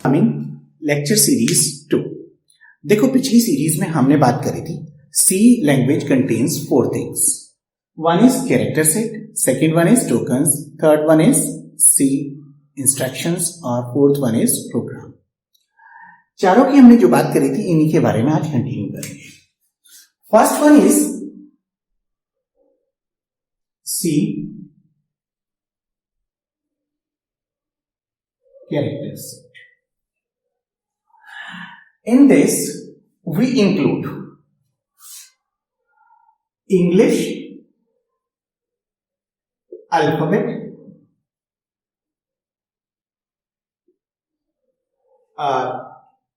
Lecture series 2। देखो पिछली series में हमने बात करी थी C language contains 4 things. One is character set, second one is tokens, third one is C instructions और फोर्थ वन इज प्रोग्राम। चारों की हमने जो बात करी थी इन्हीं के बारे में आज कंटिन्यू करेंगे। First one is C character set. In this, we include English alphabet,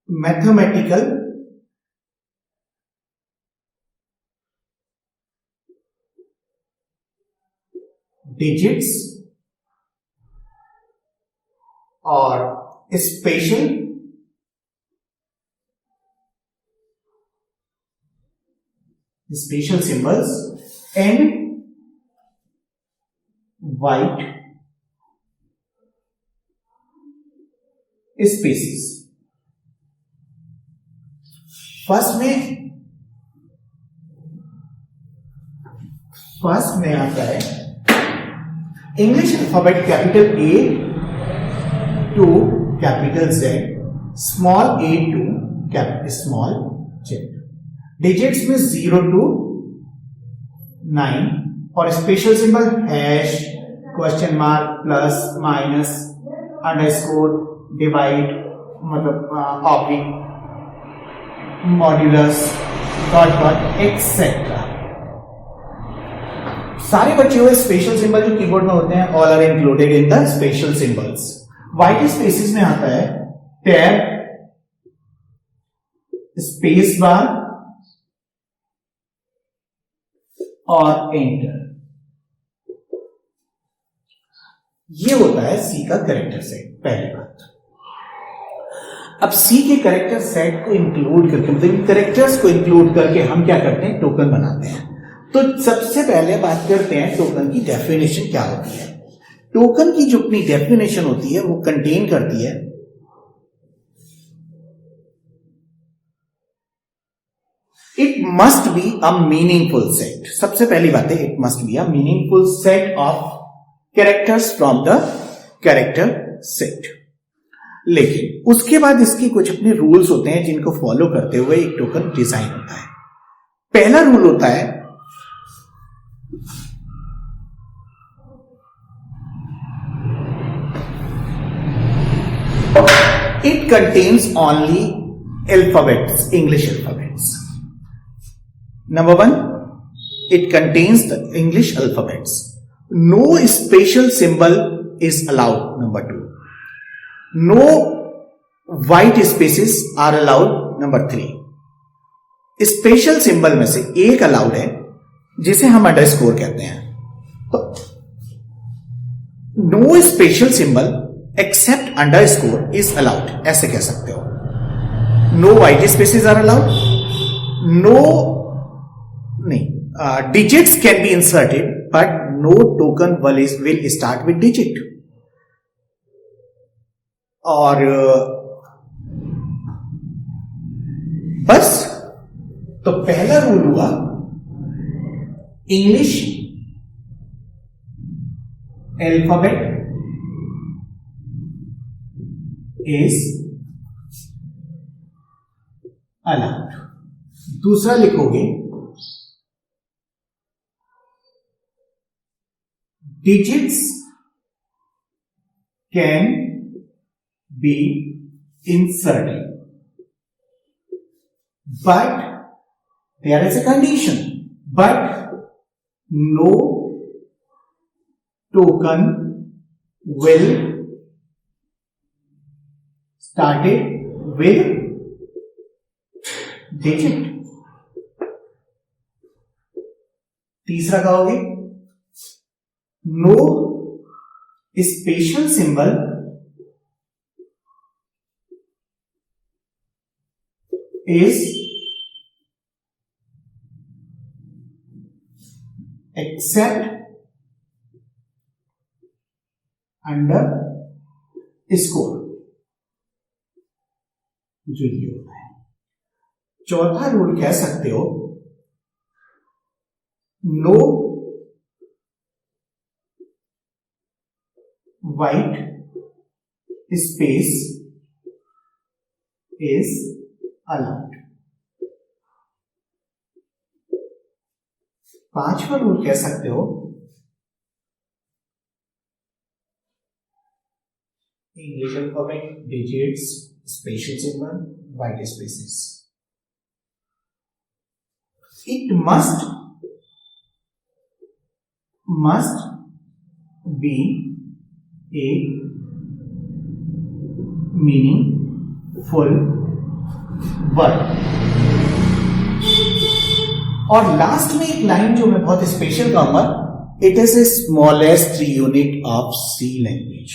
mathematical digits और special symbols and white spaces. First में आता है English alphabet capital A to capital Z, small a to small z। Digits में 0 to 9 और special symbol hash, question mark, plus, minus, underscore, divide मतलब oblique, modulus, dot dot etcetera. सारे बच्चे हुए special symbol जो कीबोर्ड में होते हैं all are included in the special symbols. White spaces में आता है टैब, स्पेस बार और एंटर। ये होता है सी का कैरेक्टर सेट। पहली बात, अब सी के कैरेक्टर सेट को इंक्लूड करके मतलब कैरेक्टर्स को इंक्लूड करके हम क्या करते हैं, टोकन बनाते हैं। तो सबसे पहले बात करते हैं टोकन की डेफिनेशन क्या होती है। टोकन की जो अपनी डेफिनेशन होती है वो कंटेन करती है it must be a meaningful set. सबसे पहली बात है it must be a meaningful set of characters from the character set. लेकिन उसके बाद इसके कुछ अपने रूल्स होते हैं जिनको फॉलो करते हुए एक टोकन डिजाइन होता है। पहला रूल होता है it contains only alphabets, English alphabets. Number 1, it contains the English alphabets. No special symbol is allowed. Number 2, no white spaces are allowed. Number 3, special symbol में से एक अलाउड है जिसे हम अंडरस्कोर कहते हैं। तो no special symbol except underscore is allowed, ऐसे कह सकते हो। No white spaces are allowed, no नहीं digits can be inserted but no token will start with digit. और बस, तो पहला रूल हुआ इंग्लिश अल्फाबेट is allowed। दूसरा लिखोगे digits can be inserted but there is a condition, but no token will started with digit। तीसरा कहोगे no special symbol is except underscore. जो ये होता है। चौथा रूल कह सकते हो, no white space is allowed. पांचवा रूल कह सकते हो, English alphabet digits special symbol white spaces, it must be a meaningful word। और लास्ट में एक लाइन जो मैं बहुत स्पेशल कहूंगा, it is a smallest unit of C language.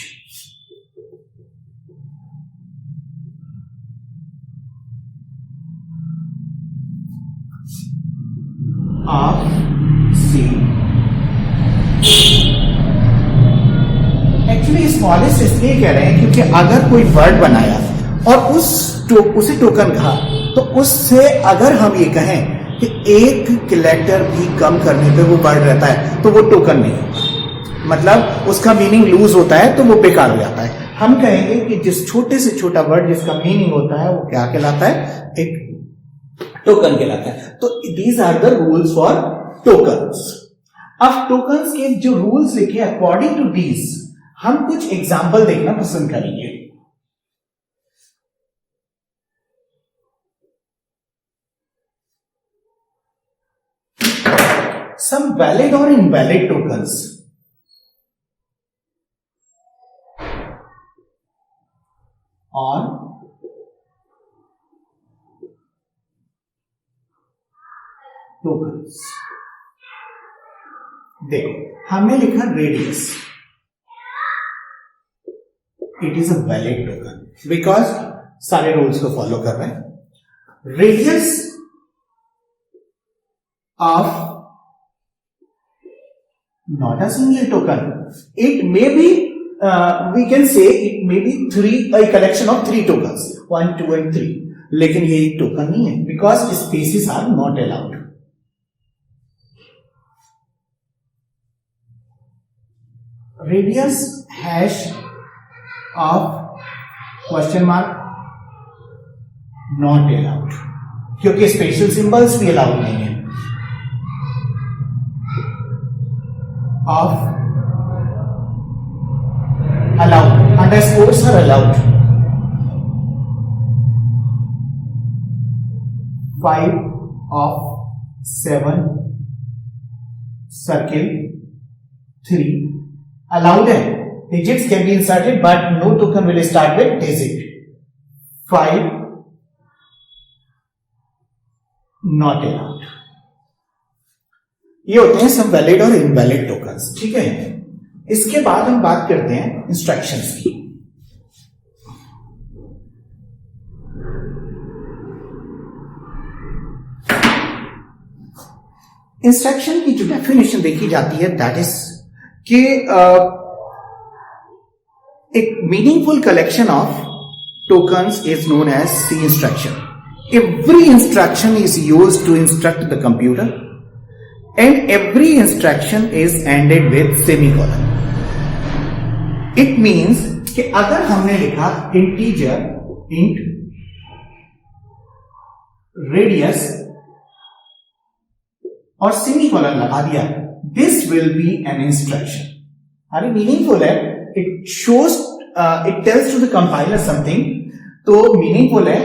Of C actually smallest इसलिए कह रहे हैं क्योंकि अगर कोई वर्ड बनाया और उसे टोकन कहा, तो उससे अगर हम ये कहें कि एक लेटर भी कम करने पे वो वर्ड रहता है, तो वो टोकन नहीं होता, मतलब उसका मीनिंग लूज होता है, तो वो बेकार हो जाता है। हम कहेंगे कि जिस छोटे से छोटा वर्ड जिसका मीनिंग होता है वो क्या कहलाता है, एक टोकन कहलाता है। तो these are the rules for tokens. अब टोकन्स के जो रूल्स लिखे अकॉर्डिंग टू दीज हम कुछ एग्जाम्पल देखना पसंद करेंगे। Some valid or invalid tokens। और टोकन्स देखो, हमने लिखा radius, it is a valid token because सारे रूल्स को फॉलो कर रहे हैं। Radius of not a single token, it may be we can say it may be a collection of 3 tokens, 1 2 and 3, लेकिन ये एक टोकन नहीं है because spaces are not allowed। radius hash of question mark not allowed, क्योंकि special symbols भी allowed नहीं है। of allowed, underscores are allowed। 5 of 7 circle 3 allowed है, digits can be inserted but no token will start with digit। 5 not allowed। ये होते हैं सब valid और इनवैलिड टोकन्स, ठीक है। इसके बाद हम बात करते हैं इंस्ट्रक्शंस की। इंस्ट्रक्शन की जो डेफिनेशन देखी जाती है दैट इज कि एक meaningful collection of tokens is known as C instruction. Every instruction is used to instruct the computer and every instruction is ended with semicolon। it means कि अगर हमने लिखा integer int radius और semicolon लगा दिया, this will be an instruction। अरे meaningful है, it shows it tells to the compiler something, तो मीनिंगफुल है।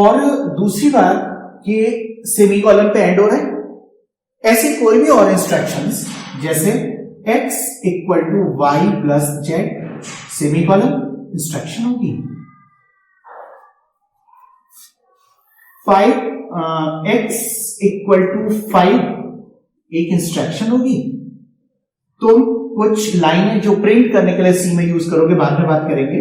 और दूसरी बात कि semicolon पे एंड हो रहा है। ऐसे कोई भी और इंस्ट्रक्शंस जैसे x equal to y plus z semicolon instruction होगी। 5x इक्वल टू 5 एक इंस्ट्रक्शन होगी। तुम कुछ लाइनें जो प्रिंट करने के लिए सी में यूज करोगे, बाद में बात करेंगे।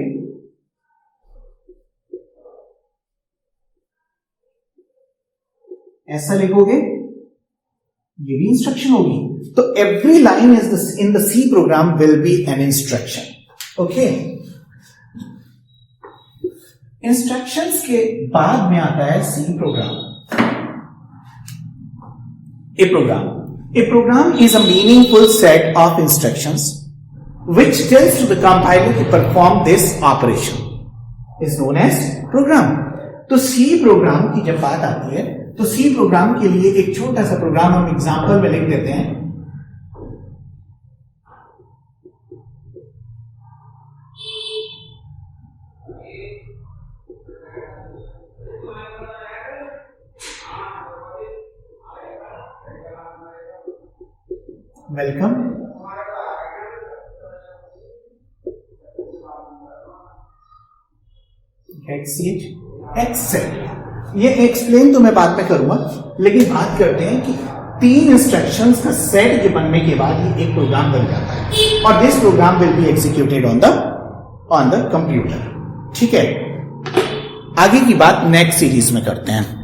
ऐसा लिखोगे, ये भी इंस्ट्रक्शन होगी। तो every line is in the C program will be an instruction. Okay, instructions के बाद में आता है C program. A program, a program is a meaningful set of instructions which tells to the compiler to perform this operation is known as program। तो C program की जब बात आती है तो सी प्रोग्राम के लिए एक छोटा सा प्रोग्राम हम एग्जांपल में लिख देते हैं। वेलकम। एक्सेल, ये एक्सप्लेन तो मैं बाद में करूंगा, लेकिन बात करते हैं कि 3 इंस्ट्रक्शंस का सेट के बनने के बाद ही एक प्रोग्राम बन जाता है और this program will be executed on the computer. ठीक है, आगे की बात नेक्स्ट सीरीज में करते हैं।